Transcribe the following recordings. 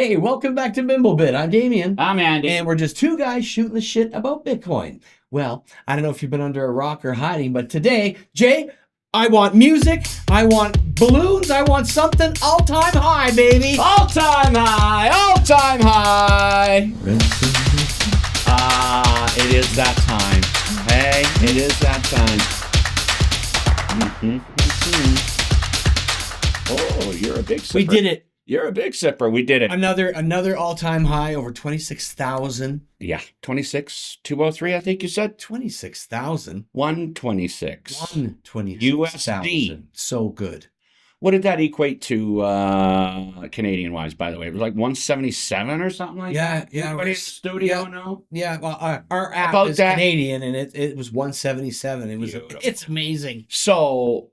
Hey, welcome back to Bimblebit. I'm Damian. I'm Andy. And we're just two guys shooting the shit about Bitcoin. Well, I don't know if you've been under a rock or hiding, but today, Jay, I want music, I want balloons, I want something all-time high, baby. All-time high, all-time high. It is that time. Hey, it is that time. Oh, you're a big sipper. We did it. You're a big sipper. We did it. Another all-time high, over 26,000. Yeah, 26,203, I think you said. 26,000. 126. 126. USD. So good. What did that equate to Canadian-wise, by the way? It was like 177 or something like that? Yeah. Everybody in the studio know? Yeah, well, our app About is that. Canadian, and it was 177. It's amazing. So,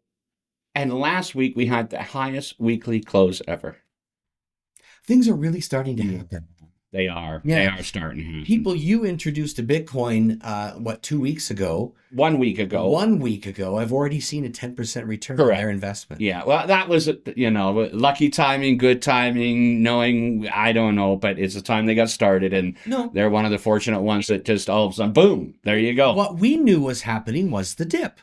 and last week we had the highest weekly close ever. Things are really starting to happen. They are. Yeah. They are starting to happen. People, you introduced to Bitcoin, 2 weeks ago? 1 week ago. 1 week ago. I've already seen a 10% return on their investment. Yeah, well, that was, lucky timing, good timing, knowing, I don't know, but it's the time they got started, and they're one of the fortunate ones that just all of a sudden, boom, there you go. What we knew was happening was the dip.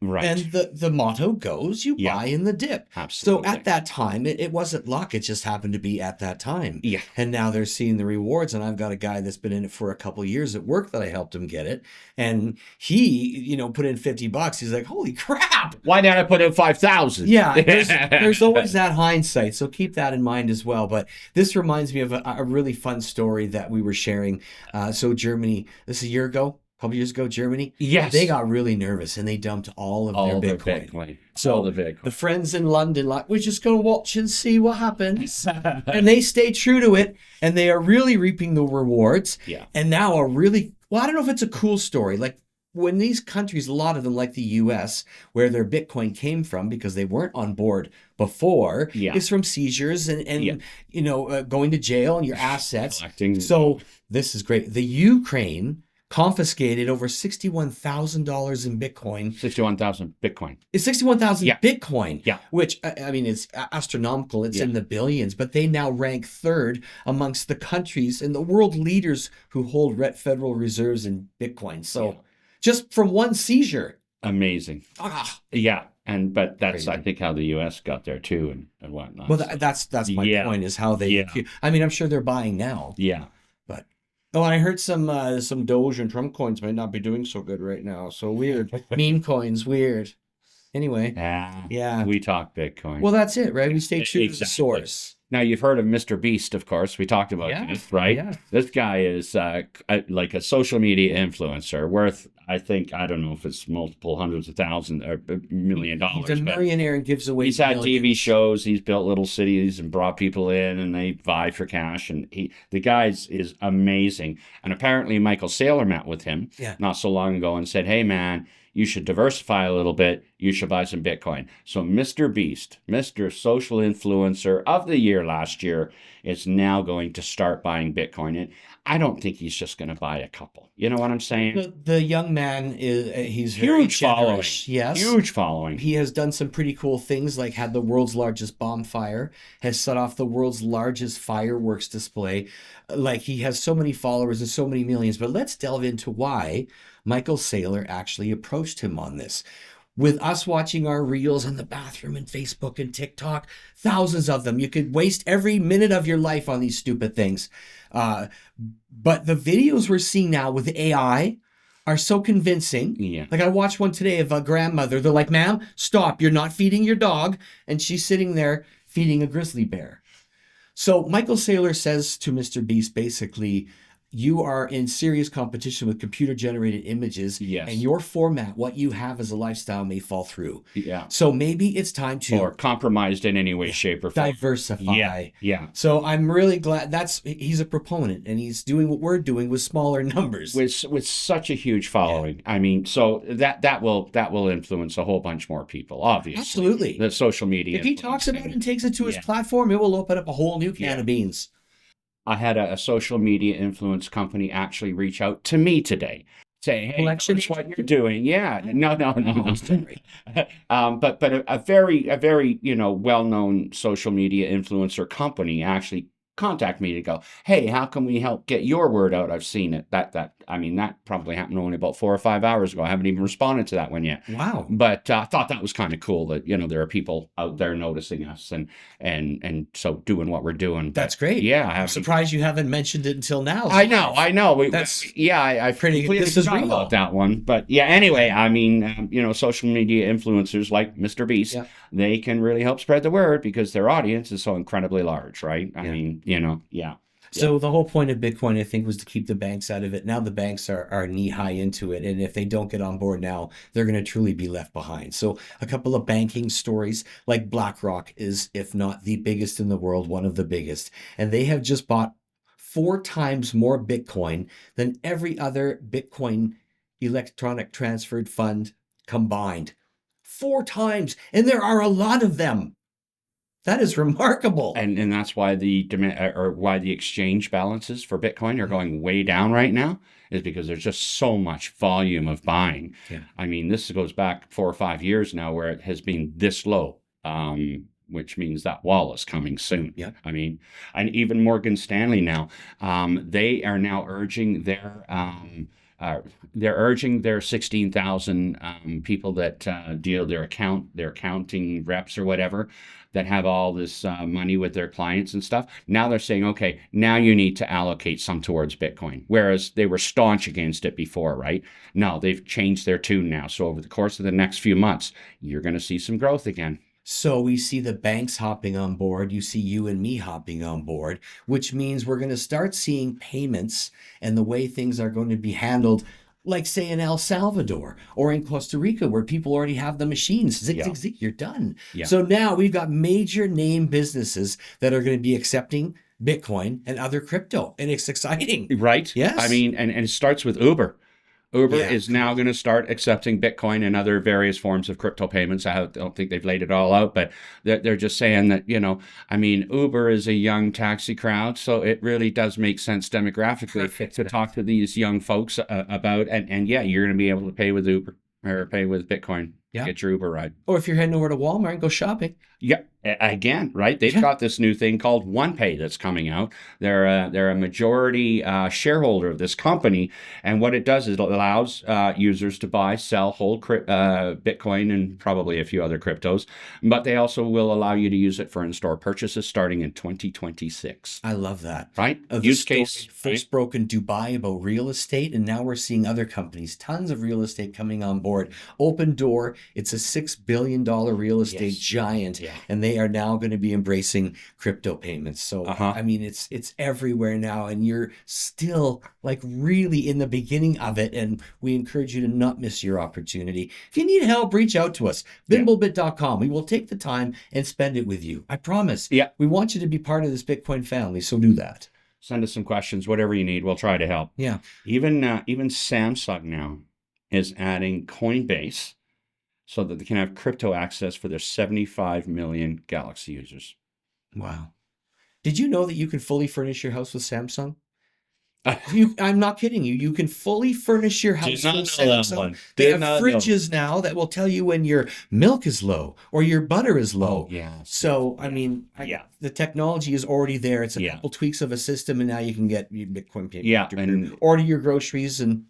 Right. And the motto goes, you buy in the dip. Absolutely. So at that time, it wasn't luck. It just happened to be at that time. Yeah. And now they're seeing the rewards. And I've got a guy that's been in it for a couple of years at work that I helped him get it. And he, put in $50. He's like, holy crap. Why didn't I put in 5,000? Yeah. There's always that hindsight. So keep that in mind as well. But this reminds me of a really fun story that we were sharing. So Germany, this is a year ago. Couple years ago, Germany. Yes. They got really nervous and they dumped all of their Bitcoin. So the friends in London, we're just going to watch and see what happens. And they stay true to it. And they are really reaping the rewards. Yeah. And now I don't know if it's a cool story. Like when these countries, a lot of them like the US, where their Bitcoin came from because they weren't on board before, is from seizures and going to jail and your assets. Collecting. So this is great. The Ukraine confiscated over $61,000 in Bitcoin. 61,000 Bitcoin. It's 61,000 Bitcoin. Yeah. Which, I mean, it's astronomical. It's in the billions. But they now rank third amongst the countries and the world leaders who hold federal reserves in Bitcoin. So just from one seizure. Amazing. Yeah. But that's, crazy. I think, how the U.S. got there, too, and whatnot. Well, that's my point, is how they... I mean, I'm sure they're buying now. Yeah. But... Oh, and I heard some Doge and Trump coins might not be doing so good right now. So weird. Meme coins, weird. Anyway. Yeah. We talk Bitcoin. Well, that's it, right? We stay true to the source. Now, you've heard of Mr. Beast, of course. We talked about this, right? Yeah. This guy is like a social media influencer worth, I think, I don't know if it's multiple hundreds of thousands or $1 million. He's a millionaire and gives away He's had millions. TV shows. He's built little cities and brought people in, and they vie for cash. And the guy is amazing. And apparently Michael Saylor met with him not so long ago and said, hey, man, you should diversify a little bit. You should buy some Bitcoin. So Mr. Beast, Mr. Social Influencer of the Year last year, is now going to start buying Bitcoin. And I don't think he's just going to buy a couple. You know what I'm saying? The young man, he's very huge following. Yes. Huge following. He has done some pretty cool things, like had the world's largest bonfire, has set off the world's largest fireworks display. Like, he has so many followers and so many millions. But let's delve into why Michael Saylor actually approached him on this. With us watching our reels in the bathroom and Facebook and TikTok, thousands of them. You could waste every minute of your life on these stupid things. But the videos we're seeing now with AI are so convincing. Yeah. Like, I watched one today of a grandmother. They're like, ma'am, stop. You're not feeding your dog. And she's sitting there feeding a grizzly bear. So Michael Saylor says to Mr. Beast, basically, you are in serious competition with computer-generated images, and your format, what you have as a lifestyle, may fall through. Yeah. So maybe it's time to... Or compromised in any way, shape, or form. Diversify. Yeah. So I'm really glad he's a proponent, and he's doing what we're doing with smaller numbers. With such a huge following. Yeah. I mean, so that will influence a whole bunch more people, obviously. Absolutely. The social media. If he talks about it and takes it to his platform, it will open up a whole new can of beans. I had a social media influence company actually reach out to me today, saying, "Hey, that's what you're doing." Yeah, no. Sorry. But a very well-known social media influencer company actually contact me to go, hey, how can we help get your word out? I've seen it. That probably happened only about 4 or 5 hours ago. I haven't even responded to that one yet. Wow. But I thought that was kind of cool that, there are people out there noticing us and so doing what we're doing. That's great. Yeah. I'm surprised you haven't mentioned it until now. I know. I pretty completely this is forgot real about that one. But yeah, anyway, social media influencers like Mr. Beast, they can really help spread the word because their audience is so incredibly large, right? I mean, yeah. So the whole point of Bitcoin, I think, was to keep the banks out of it. Now the banks are knee-high into it, and if they don't get on board now, they're going to truly be left behind. So a couple of banking stories, like BlackRock is, if not the biggest in the world, one of the biggest. And they have just bought 4 times more Bitcoin than every other Bitcoin electronic transferred fund combined. 4 times, and there are a lot of them. That is remarkable. And that's why the demand or why the exchange balances for Bitcoin are going way down right now, is because there's just so much volume of buying. Yeah. I mean, this goes back 4 or 5 years now where it has been this low, which means that wall is coming soon. Yeah. I mean, and even Morgan Stanley now, they are now urging their 16,000 people that deal their accounting reps or whatever, that have all this money with their clients and stuff. Now they're saying, okay, now you need to allocate some towards Bitcoin. Whereas they were staunch against it before, right? No, they've changed their tune now. So over the course of the next few months, you're going to see some growth again. So we see the banks hopping on board. You see you and me hopping on board, which means we're going to start seeing payments and the way things are going to be handled, like say in El Salvador or in Costa Rica, where people already have the machines. Zig, you're done. Yeah. So now we've got major name businesses that are going to be accepting Bitcoin and other crypto, and it's exciting. Right? Yes. I mean, and it starts with Uber. Uber is now going to start accepting Bitcoin and other various forms of crypto payments. I don't think they've laid it all out, but they're just saying that, Uber is a young taxi crowd, so it really does make sense demographically to talk to these young folks about, and yeah, you're going to be able to pay with Uber or pay with Bitcoin. Yeah. Get your Uber ride. Or if you're heading over to Walmart and go shopping. Yeah, again, right? They've got this new thing called OnePay that's coming out. They're a majority shareholder of this company, and what it does is it allows users to buy, sell, hold Bitcoin and probably a few other cryptos, but they also will allow you to use it for in-store purchases starting in 2026. I love that. Right? Use case first broke in Dubai about real estate, and now we're seeing other companies, tons of real estate coming on board. Open Door, it's a $6 billion real estate giant. Yeah. And they are now going to be embracing crypto payments. So, I mean, it's everywhere now, and you're still like really in the beginning of it. And we encourage you to not miss your opportunity. If you need help, reach out to us. Bimblebit.com. We will take the time and spend it with you. I promise. Yeah. We want you to be part of this Bitcoin family. So do that. Send us some questions, whatever you need. We'll try to help. Yeah. Even Samsung now is adding Coinbase, so that they can have crypto access for their 75 million Galaxy users. Wow. Did you know that you can fully furnish your house with Samsung? I'm not kidding you. You can fully furnish your house with Samsung. They have fridges now that will tell you when your milk is low or your butter is low. Oh, yeah. So, I mean, the technology is already there. It's a couple tweaks of a system, and now you can get Bitcoin payment. Yeah. And order your groceries and...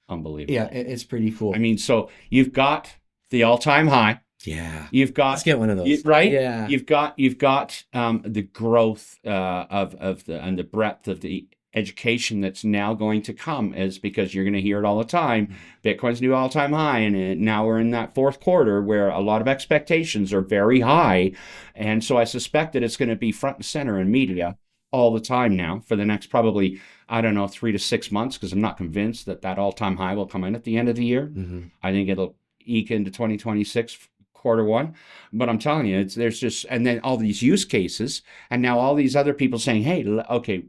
Unbelievable. Yeah, it's pretty cool. I mean, so you've got the all-time high. Yeah. You've got, let's get one of those. Right? Yeah. You've got the growth and the breadth of the education that's now going to come, is because you're going to hear it all the time. Bitcoin's new all-time high, and now we're in that fourth quarter where a lot of expectations are very high. And so I suspect that it's going to be front and center in media all the time now for the next probably, 3 to 6 months, because I'm not convinced that all-time high will come in at the end of the year. Mm-hmm. I think it'll eke into 2026 quarter one, but I'm telling you, there's just, and then all these use cases, and now all these other people saying, hey, okay,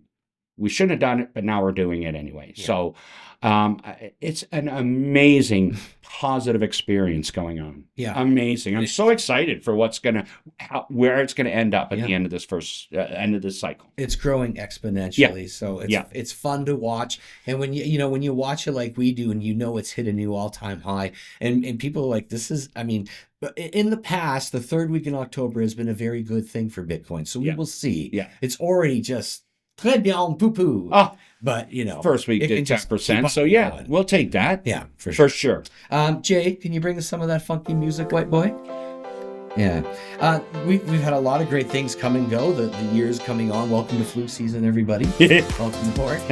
We shouldn't have done it, but now we're doing it anyway. Yeah. So it's an amazing positive experience going on. Yeah. Amazing. I'm so excited for where it's gonna end up at the end of this end of this cycle. It's growing exponentially. Yeah. So it's fun to watch. And when when you watch it like we do, and it's hit a new all-time high, and people are like, this is, I mean, in the past, the third week in October has been a very good thing for Bitcoin. So we will see. Yeah. It's already just très bien, poo-poo. Oh, but first week did 10%. So yeah, we'll take that. Yeah, for sure. Jay, can you bring us some of that funky music, white boy? Yeah. We've had a lot of great things come and go. The year's coming on. Welcome to flu season, everybody. Welcome aboard.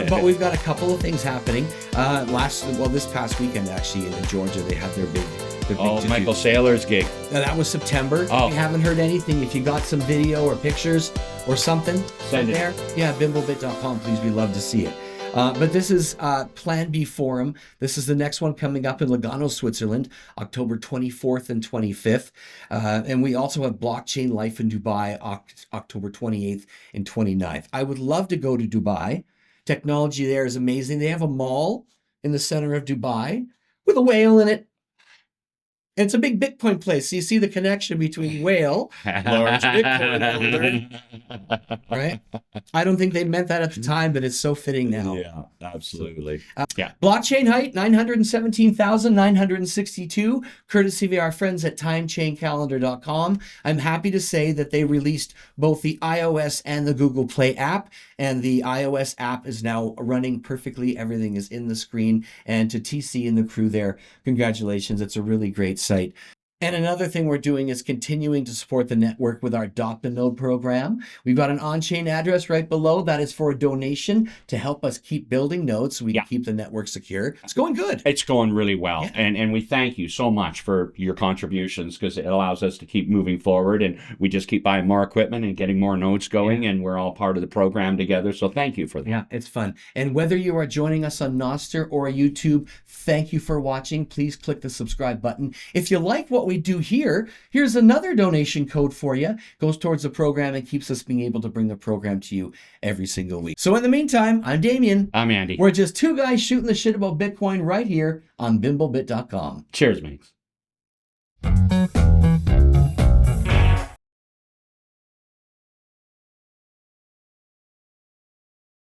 But we've got a couple of things happening. This past weekend, actually, in Georgia, they had their big Michael Saylor's gig. That was September. Oh. We haven't heard anything. If you got some video or pictures or something, send it there. Yeah, bimblebit.com, please. We'd love to see it. But this is Plan B Forum. This is the next one coming up in Lugano, Switzerland, October 24th and 25th. And we also have Blockchain Life in Dubai, October 28th and 29th. I would love to go to Dubai. Technology there is amazing. They have a mall in the center of Dubai with a whale in it. And it's a big Bitcoin place. So you see the connection between whale, large Bitcoin holder, right? I don't think they meant that at the time, but it's so fitting now. Yeah, absolutely. Blockchain height, 917,962, courtesy of our friends at timechaincalendar.com. I'm happy to say that they released both the iOS and the Google Play app, and the iOS app is now running perfectly. Everything is in the screen. And to TC and the crew there, congratulations. It's a really great site. And another thing we're doing is continuing to support the network with our Adopt a Node program. We've got an on-chain address right below. That is for a donation to help us keep building nodes so we can keep the network secure. It's going good. It's going really well. Yeah. And we thank you so much for your contributions, because it allows us to keep moving forward, and we just keep buying more equipment and getting more nodes going, and we're all part of the program together. So thank you for that. Yeah, it's fun. And whether you are joining us on Nostr or YouTube, thank you for watching. Please click the subscribe button. If you like what we do here, here's another donation code for you. Goes towards the program and keeps us being able to bring the program to you every single week. So in the meantime, I'm Damian. I'm Andy. We're just two guys shooting the shit about Bitcoin right here on Bimblebit.com. Cheers, mates.